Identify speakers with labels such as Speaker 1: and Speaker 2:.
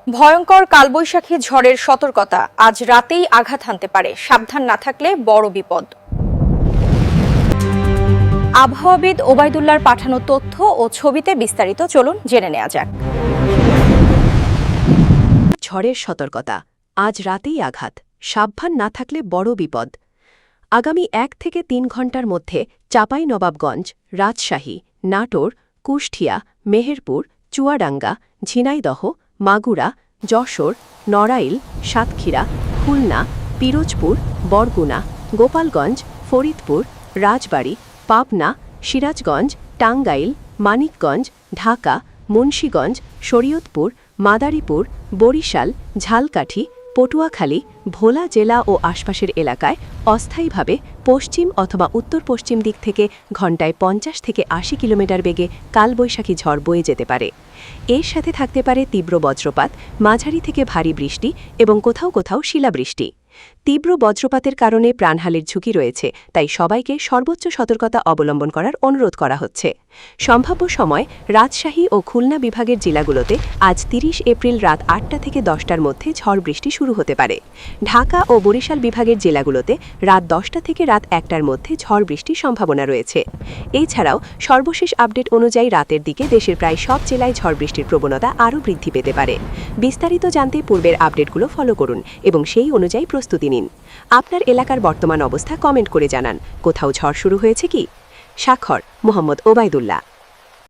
Speaker 1: ভয়ঙ্কর কালবৈশাখী ঝড়ের সতর্কতা আজ রাতেই আঘাত হানতে পারে, সাবধান না থাকলে বড় বিপদ। আবহাওয়াবিদ ওবায়দুল্লাহর পাঠানো তথ্য ও ছবিতে বিস্তারিত, চলুন জেনে নেওয়া যাক।
Speaker 2: ঝড়ের সতর্কতা আজ রাতেই আঘাত, সাবধান না থাকলে বড় বিপদ। আগামী 1 থেকে 3 ঘণ্টার মধ্যে চাঁপাইনবাবগঞ্জ, রাজশাহী, নাটোর, কুষ্টিয়া, মেহেরপুর, চুয়াডাঙ্গা, ঝিনাইদহ, মাগুরা, যশোর, নড়াইল, সাতক্ষীরা, খুলনা, পিরোজপুর, বরগুনা, গোপালগঞ্জ, ফরিদপুর, রাজবাড়ী, পাবনা, সিরাজগঞ্জ, টাঙ্গাইল, মানিকগঞ্জ, ঢাকা, মুন্সিগঞ্জ, শরীয়তপুর, মাদারীপুর, বরিশাল, ঝালকাঠি, পটুয়াখালী, ভোলা জেলা ও আশপাশের এলাকায় অস্থায়ীভাবে পশ্চিম অথবা উত্তর পশ্চিম দিক থেকে ঘণ্টায় 50 থেকে 80 কিলোমিটার বেগে কালবৈশাখী ঝড় বয়ে যেতে পারে। এর সাথে থাকতে পারে তীব্র বজ্রপাত, মাঝারি থেকে ভারী বৃষ্টি এবং কোথাও কোথাও শিলাবৃষ্টি। তীব্র বজ্রপাতের কারণে প্রাণহানির ঝুঁকি রয়েছে, তাই সবাইকে সর্বোচ্চ সতর্কতা অবলম্বন করার অনুরোধ করা হচ্ছে। সম্ভাব্য সময় রাজশাহী ও খুলনা বিভাগের জেলাগুলোতে আজ 30 এপ্রিল রাত 8টা থেকে 10টার মধ্যে ঝড় বৃষ্টি শুরু হতে পারে। ঢাকা ও বরিশাল বিভাগের জেলাগুলোতে রাত 10টা থেকে রাত 1টার মধ্যে ঝড় বৃষ্টির সম্ভাবনা রয়েছে। এছাড়াও সর্বশেষ আপডেট অনুযায়ী রাতের দিকে দেশের প্রায় সব জেলায় ঝড় বৃষ্টির প্রবণতা আরও বৃদ্ধি পেতে পারে। বিস্তারিত জানতে পূর্বের আপডেটগুলো ফলো করুন এবং সেই অনুযায়ী প্রস্তুতি নিন। আপনার এলাকার বর্তমান অবস্থা কমেন্ট করে জানান। কোথাও ঝড় শুরু হয়েছে কি? স্বাক্ষর মোহাম্মদ ওবায়দুল্লাহ।